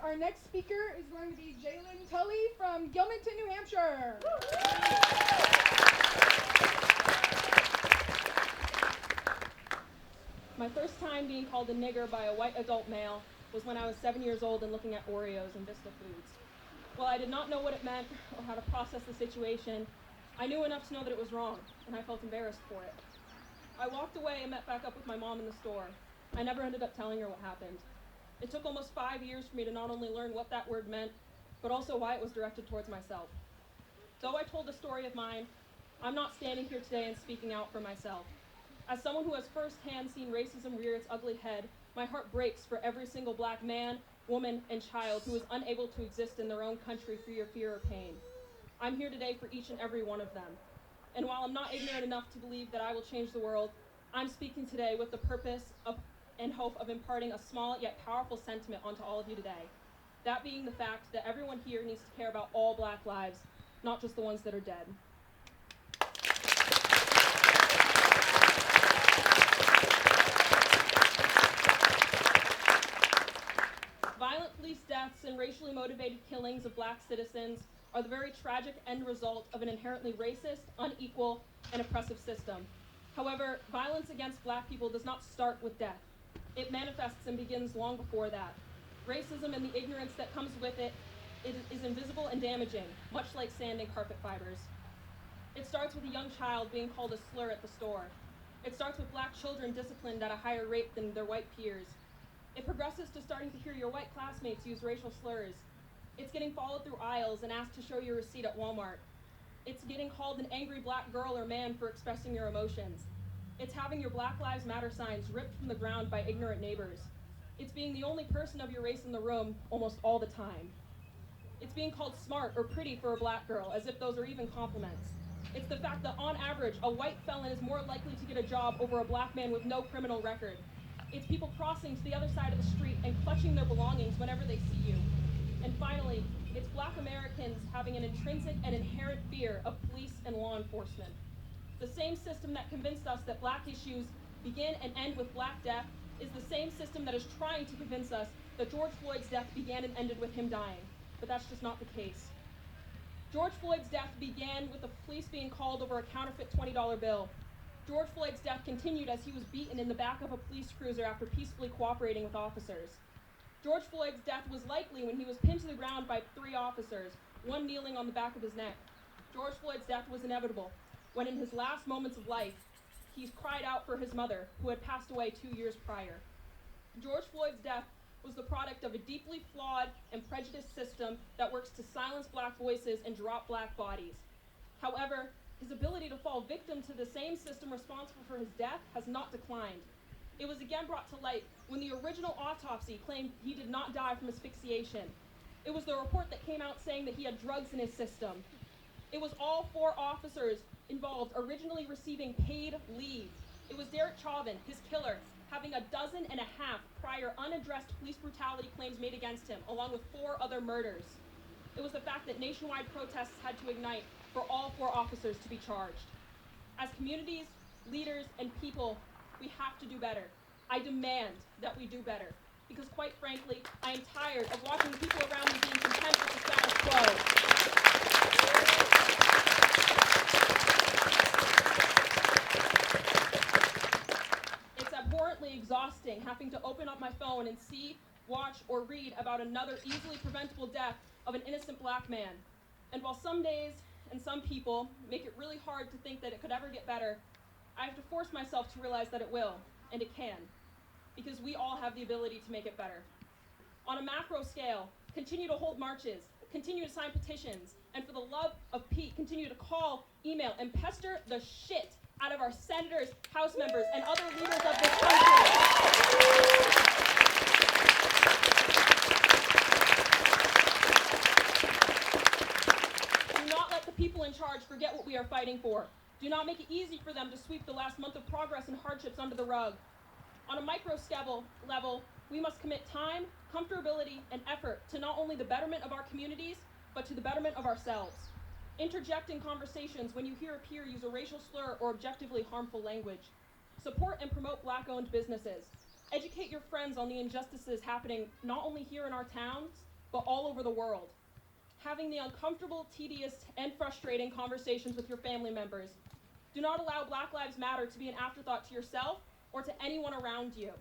Our next speaker is going to be Jaylynne Tulley from Gilmanton, New Hampshire. My first time being called a nigger by a white adult male was when I was 7 years old and looking at Oreos and Vista Foods. While I did not know what it meant or how to process the situation, I knew enough to know that it was wrong, and I felt embarrassed for it. I walked away and met back up with my mom in the store. I never ended up telling her what happened. It took almost 5 years for me to not only learn what that word meant, but also why it was directed towards myself. Though I told a story of mine, I'm not standing here today and speaking out for myself. As someone who has firsthand seen racism rear its ugly head, my heart breaks for every single black man, woman, and child who is unable to exist in their own country for your fear or pain. I'm here today for each and every one of them. And while I'm not ignorant enough to believe that I will change the world, I'm speaking today with the purpose and hope of imparting a small yet powerful sentiment onto all of you today. That being the fact that everyone here needs to care about all black lives, not just the ones that are dead. Violent police deaths and racially motivated killings of black citizens are the very tragic end result of an inherently racist, unequal, and oppressive system. However, violence against black people does not start with death. It manifests and begins long before that. Racism and the ignorance that comes with it is invisible and damaging, much like sand and carpet fibers. It starts with a young child being called a slur at the store. It starts with black children disciplined at a higher rate than their white peers. It progresses to starting to hear your white classmates use racial slurs. It's getting followed through aisles and asked to show your receipt at Walmart. It's getting called an angry black girl or man for expressing your emotions. It's having your Black Lives Matter signs ripped from the ground by ignorant neighbors. It's being the only person of your race in the room almost all the time. It's being called smart or pretty for a black girl, as if those are even compliments. It's the fact that on average, a white felon is more likely to get a job over a black man with no criminal record. It's people crossing to the other side of the street and clutching their belongings whenever they see you. And finally, it's black Americans having an intrinsic and inherent fear of police and law enforcement. The same system that convinced us that black issues begin and end with black death is the same system that is trying to convince us that George Floyd's death began and ended with him dying. But that's just not the case. George Floyd's death began with the police being called over a counterfeit $20 bill. George Floyd's death continued as he was beaten in the back of a police cruiser after peacefully cooperating with officers. George Floyd's death was likely when he was pinned to the ground by 3 officers, one kneeling on the back of his neck. George Floyd's death was inevitable when in his last moments of life, he cried out for his mother, who had passed away 2 years prior. George Floyd's death was the product of a deeply flawed and prejudiced system that works to silence black voices and drop black bodies. However, his ability to fall victim to the same system responsible for his death has not declined. It was again brought to light when the original autopsy claimed he did not die from asphyxiation. It was the report that came out saying that he had drugs in his system. It was all 4 officers involved originally receiving paid leave. It was Derek Chauvin, his killer, having 12 prior unaddressed police brutality claims made against him, along with 4 other murders. It was the fact that nationwide protests had to ignite for all 4 officers to be charged. As communities, leaders, and people, we have to do better. I demand that we do better, because quite frankly, I am tired of watching people around me being content with the status quo. Abhorrently exhausting having to open up my phone and see, watch, or read about another easily preventable death of an innocent black man. And while some days and some people make it really hard to think that it could ever get better, I have to force myself to realize that it will, and it can, because we all have the ability to make it better. On a macro scale, continue to hold marches, continue to sign petitions, and for the love of Pete, continue to call, email, and pester the shit out of our senators, House members, and other leaders of this country. Do not let the people in charge forget what we are fighting for. Do not make it easy for them to sweep the last month of progress and hardships under the rug. On a micro level, We must commit time, comfortability, and effort to not only the betterment of our communities, but to the betterment of ourselves. Interject in conversations when you hear a peer use a racial slur or objectively harmful language. Support and promote Black-owned businesses. Educate your friends on the injustices happening not only here in our towns, but all over the world. Having the uncomfortable, tedious, and frustrating conversations with your family members. Do not allow Black Lives Matter to be an afterthought to yourself or to anyone around you.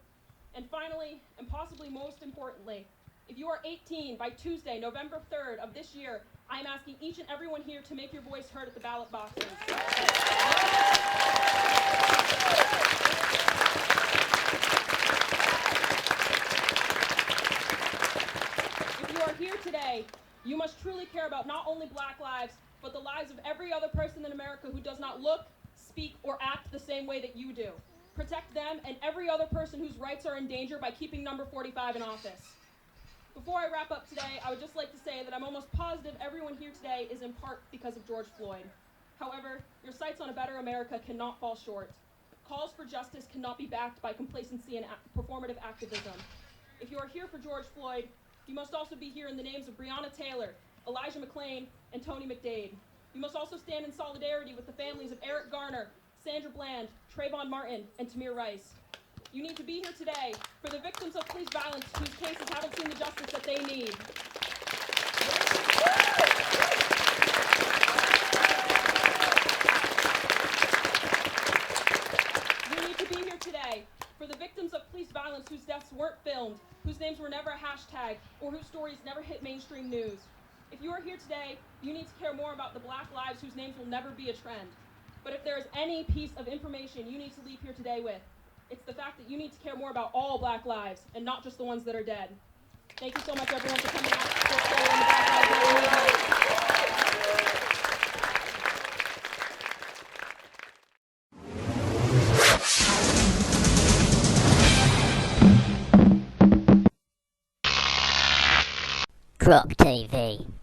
And finally, and possibly most importantly, if you are 18 by Tuesday, November 3rd of this year, I am asking each and everyone here to make your voice heard at the ballot boxes. If you are here today, you must truly care about not only Black lives, but the lives of every other person in America who does not look, speak, or act the same way that you do. Protect them and every other person whose rights are in danger by keeping number 45 in office. Before I wrap up today, I would just like to say that I'm almost positive everyone here today is in part because of George Floyd. However, your sights on a better America cannot fall short. Calls for justice cannot be backed by complacency and performative activism. If you are here for George Floyd, you must also be here in the names of Breonna Taylor, Elijah McClain, and Tony McDade. You must also stand in solidarity with the families of Eric Garner, Sandra Bland, Trayvon Martin, and Tamir Rice. You need to be here today for the victims of police violence whose cases haven't seen the justice that they need. You need to be here today for the victims of police violence whose deaths weren't filmed, whose names were never a hashtag, or whose stories never hit mainstream news. If you are here today, you need to care more about the Black lives whose names will never be a trend. But if there is any piece of information you need to leave here today with, it's the fact that you need to care more about all Black lives and not just the ones that are dead. Thank you so much, everyone, for coming out to support Taylor and the Black Croc TV.